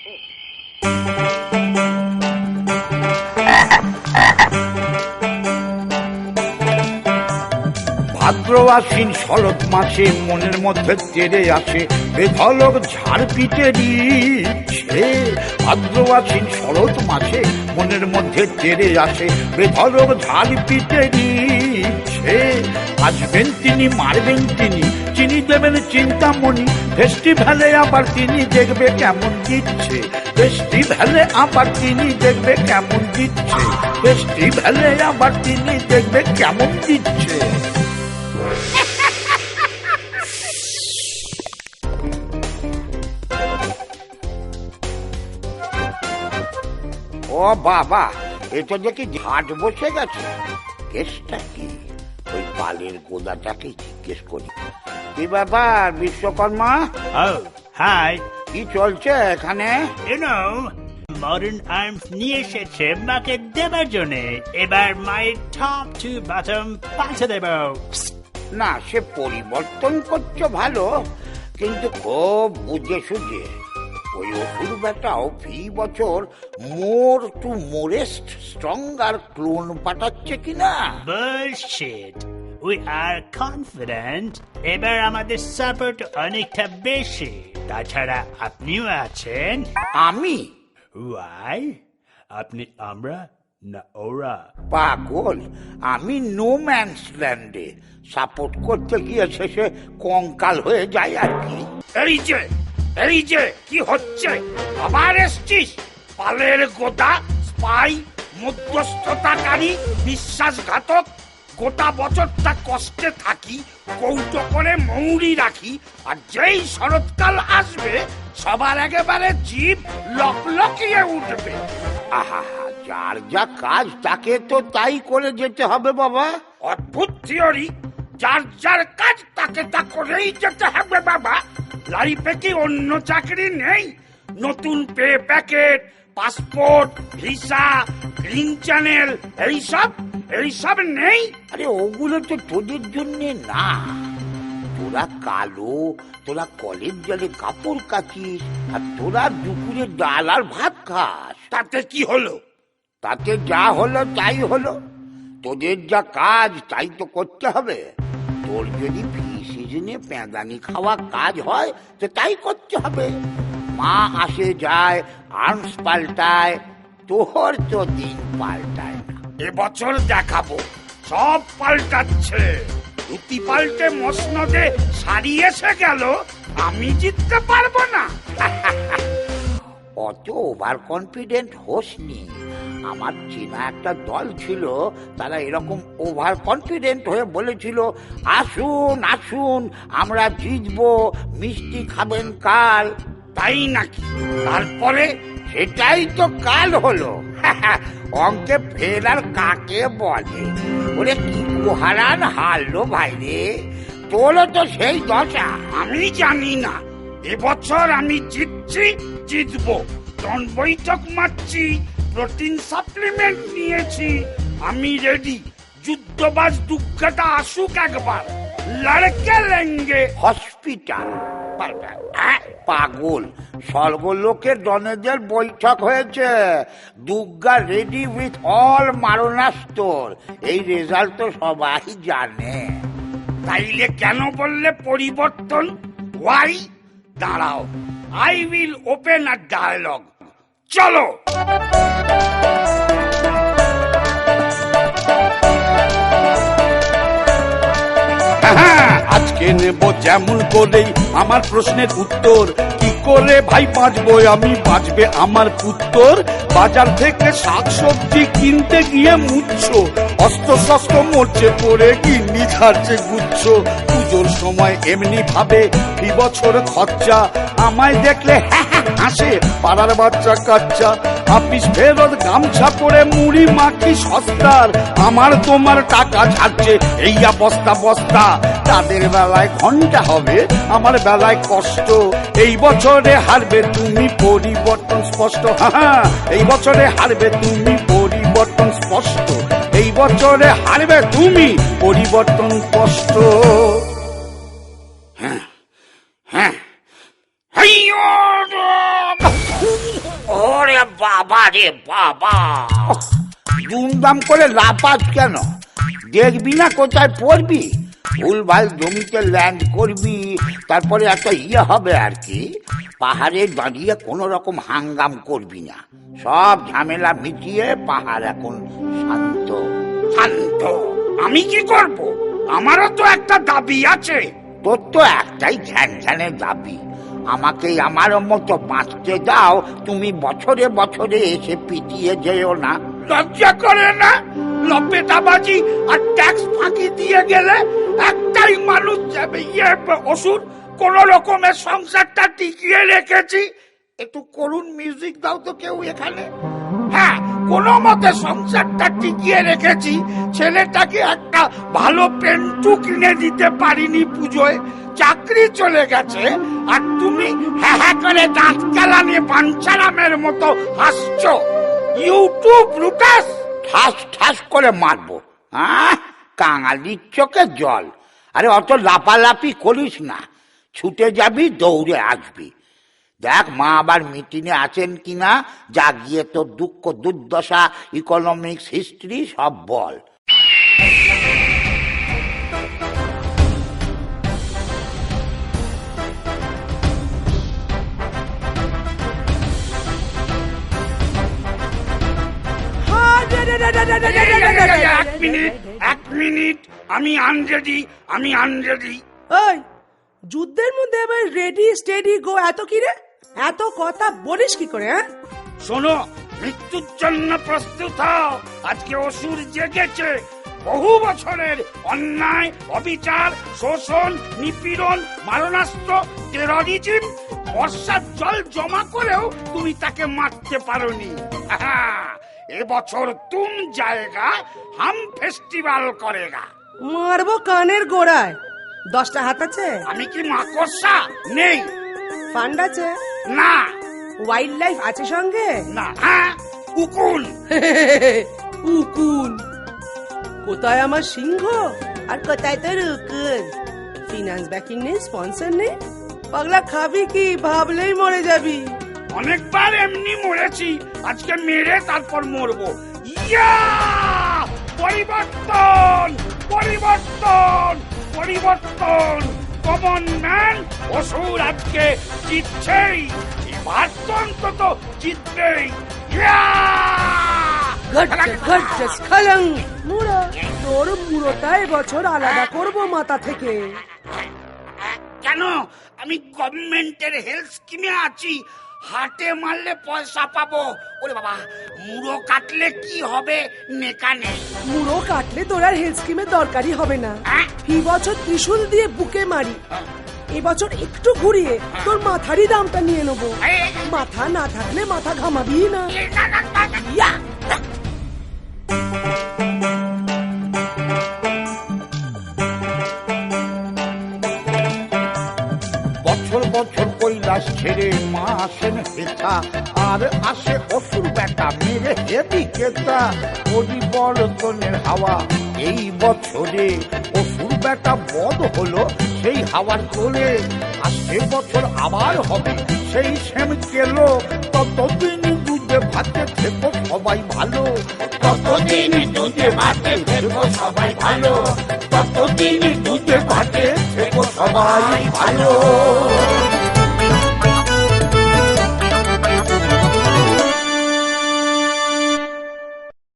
আসে। ভাদ্র আশ্বিন শরৎ মাসে মনের মধ্যে তেরে আসে বেধলক ঝাড় পিটে দিচ্ছে। ভাদ্র আশ্বিন শরৎ মাসে মনের মধ্যে তেরে আসে বেধলক ঝাড় পিটে দিচ্ছে। আসবেন তিনি, মারবেন তিনি, চিনি দেবেন চিন্তামণি, ফেস্টিভ্যালে আবার তিনি দেখবে কেমন দিচ্ছে। ফেস্টিভ্যালে আবার তিনি দেখবে কেমন দিচ্ছে। ফেস্টিভ্যালে আবার তিনি দেখবে কেমন দিচ্ছে। ও বাবা, এটা দেখি ঝাঁট বসে গেছে। কেসটা কি? ওই পালের গোদাটাকে জিজ্ঞেস করি। কি ব্যাপার বিশ্বকর্মা? Oh, hi. কি চলছে এখানে? You know, modern arms নিয়ে এসেছে মাকে দেবার জন্যে। এবার মায়ের টপ টু বটম পাল্টে দেব। না, সে পরিবর্তন করছো ভালো, কিন্তু খুব বুঝে সুঝে। ওই অসুর বেটাও ফি বছর মোর টু মোরেস্ট স্ট্রঙ্গার ক্লোন পাঠাচ্ছে কিনা? Bullshit. We are confident. এবার আমাদের সাপোর্ট অনেকটা বেশি। তাছাড়া আপনিও আছেন। আমি? Why? আপনি আমরা না ওরা? পাগল, আমি নো ম্যানস ল্যান্ডে সাপোর্ট করতে গিয়ে শেষে কঙ্কাল হয়ে যায় আর কি। এই যে কি হচ্ছে? আবার এসছিস? পালের গোদা, স্পাই, মধ্যস্থতাকারী, বিশ্বাসঘাতক। গোটা বছরটা কষ্টে থাকি, কৌটো করে মৌরি রাখি, আর যেই শরৎকাল আসবে সবার একেবারে জিভ লকলকিয়ে উঠবে। আহা, যার যা কাজ তাকে তো তাই করে যেতে হবে বাবা। অদ্ভুত থিওরি। যার যার কাজ তাকে তা করেই যেতে হবে বাবা। লাইফে কি অন্য চাকরি নেই? নতুন pay packet, passport, visa, green channel, এইসব নেই? আরে ওগুলো তো তোদের জন্য না। তোরা কালো, তোরা কলের জলে কাপড় কাচিস, আর তোরা দুপুরে ডাল আর ভাত খাস। তাতে কি হলো? তাতে যা হলো তাই হলো। তোদের যা কাজ তাই তো করতে হবে। তোর যদি ফি সিজনে পেঁদানি খাওয়া কাজ হয় তো তাই করতে হবে। মা আসে যায়, আর্মস পাল্টায়, তোর তো দিন পাল্টায় না। এবছর দেখাবো, সব পাল্টাচ্ছে। ধুতি পাল্টে মসনদে শাড়ি এসে গেল, আমি জিততে পারবো না। অত ওভার কনফিডেন্ট হোসনি। আমার চেনা একটা দল ছিল, তারা এরকম ওভার কনফিডেন্ট হয়ে বলেছিল, আসুন আসুন আমরা জিতবো, মিষ্টি খাবেন কাল। তাই নাকি? তারপরে? সেটাই তো কাল হলো। অঙ্কে ফেল আর কাকে বলে? ওরে কি কুহারান হারলো ভাই রে, তোরও তো সেই দশা। আমি জানি না, এবছর আমি জিতবো। টন বৈঠক মারছি, প্রোটিন সাপ্লিমেন্ট নিয়েছি, আমি রেডি। যুদ্ধবাজ দুঃখটা আসুক একবার, লড়কে লেঙ্গে। হসপিটাল? পাগল, স্বর্গলোকের ডনেদের বৈঠক হয়েছে। দুর্গা রেডি উইথ অল মারণাস্ত্র। এই রেজাল্ট তো সবাই জানে। তাইলে কেন বললে পরিবর্তন? ওয়াই? দাঁড়াও, I will open a dialog. চলো। আজকে নেব যেমন করেই আমার প্রশ্নের উত্তর। কি করে ভাই বাঁচবো আমি, বাঁচবে আমার উত্তর? বাজার থেকে শাকসবজি কিনতে গিয়ে মুচ্ছ, অস্ত্র শস্ত্র মরছে পড়ে গিন্নি ছাড়ছে গুচ্ছ। পুজোর সময় এমনি ভাবে ফি বছর খরচা, আমায় দেখলে হাসে পাড়ার বাচ্চা কাচ্চা। আপিস ফেরত গামছা পরে মুড়ি মাখি সস্তার, আমার তোমার টাকা ছাড়ছে এইয়া বস্তা বস্তা। তাদের বেলায় ঘন্টা হবে, আমার বেলায় কষ্ট। এই বছরে হারবে তুমি, পরিবর্তন স্পষ্ট। হ্যাঁ, এই বছরে হারবে তুমি, পরিবর্তন স্পষ্ট। এই বছরে হারবে তুমি, পরিবর্তন স্পষ্ট। হ্যাঁ হ্যাঁ। বাবা রে বাবা, দুমদাম করে লাপাস কেন? দেখবি না কোথায় পড়বি? ভুলভাল জমিতে ল্যান্ড করবি, তারপরে একটা হবে আর কি। পাহাড়ে দাঁড়িয়ে কোনো রকম হাঙ্গাম করবি না, সব ঝামেলা মিটিয়ে পাহাড় এখন শান্ত। শান্ত? আমি কি করব? আমারও তো একটা দাবি আছে। তোর তো একটাই ঝ্যান ঝ্যানের দাবি, আমাকে আমার মতো বাঁচতে দাও, তুমি বছরে বছরে এসে পিটিয়ে যেও না। লজ্জা করে না? লপেটাবাজি আর ট্যাক্স ফাঁকি দিয়ে গেলে একটাই মানুষ যাবে, অসুর। কোন রকমের সংসারটা টিকিয়ে রেখেছি। একটু করুন মিউজিক দাও তো কেউ এখানে। হ্যাঁ, কোন মতে সংসারটা টিকিয়ে রেখেছি। ছেলেটাকে একটা ভালো পেন্টু কিনে দিতে পারিনি পুজোয়, চাকরি চলে গেছে, আর তুমি হ্যাঁ হ্যাঁ করে দাঁত কেলানি বাঞ্ছারামের মতো হাসছো। YouTube Brutus. ঠাস ঠাস করে মারবো, হ্যাঁ? কাঙালির চোখে জল। আরে অত লাপালাপি করিস না, ছুটে যাবি, দৌড়ে আসবি। দেখ মা আবার মিটিংয়ে আছেন কিনা, যা গিয়ে তোর দুঃখ দুর্দশা, ইকোনমিক্স, হিস্ট্রি সব বল। এক মিনিট, আমি আনরেডি। ওই যুদ্ধের মধ্যে আবার রেডি স্টেডি গো, এত কি রে? এত কথা বলিস কি করে? হ্যাঁ, শোনো, মৃত্যুর জন্য প্রস্তুত হও। আজকে অসুর জেগেছে। বহু বছরের অন্যায়, অবিচার, শোষণ, নিপীড়ন, মারণাস্ত্র, টেররিজম, বর্ষার জল জমা করেও তুমি তাকে মারতে পারোনি। এবছর তুম জায়গা হাম ফেস্টিভ্যাল করেগা। মারবো কানের গোড়ায়। 10টা হাত আছে? আমি কি মাকড়সা? নেই। ফান্ড আছে? না। ওয়াইল্ড লাইফ আছে সঙ্গে? না। হ্যাঁ, উকুন। উকুন? কোথায় আমার সিংহ আর কোথায় তোর উকুন? ফিনান্স ব্যাকিং নেই, স্পন্সর নেই। পাগলা খাবি কি? ভাবলেই মরে যাবি। অনেকবার এমনি মরেছি, আজকে মেরে তারপর মরবো। ইয়া! পরিবর্তন, পরিবর্তন, পরিবর্তন। কমন ম্যান অসুর আজকে জিতছেই, এবার তো অন্তত জিতবেই। ইয়া! মুড়ো, তোর মুড়োটা এবছর আলাদা করব মাথা থেকে। কেন? আমি গভর্নমেন্টের হেলথ স্কিমে আছি, হাটে মারলে পয়সা পাবো। ওরে বাবা, মুড়ো কাটলে কি হবে? নেকা নেই। মুড়ো কাটলে তোর আর হেলথ স্কিমের দরকারই হবে না। এই বছর ত্রিশূল দিয়ে বুকে মারি, এবছর একটু ঘুরিয়ে তোর মাথারই দামটা নিয়ে নেবো। মাথা না থাকলে মাথা ঘামাবি না। বছর বছর কৈলাস ছেড়ে মা আসেন হেথা, আর আসে অসুর বেটা মেরে হেবি কেতা। পরিবর্তনের হাওয়া এই বছরে, অসুর বেটা বধ হলো সেই হাওয়ার তোলে। আসছে বছর আবার হবে সেই সেম কেলো, ততদিন দুধে ভাতে থেকো সবাই ভালো। ততদিন দুধে ভাতে থেকো সবাই ভালো, ততদিন দুধে ভাতে থেকো সবাই ভালো।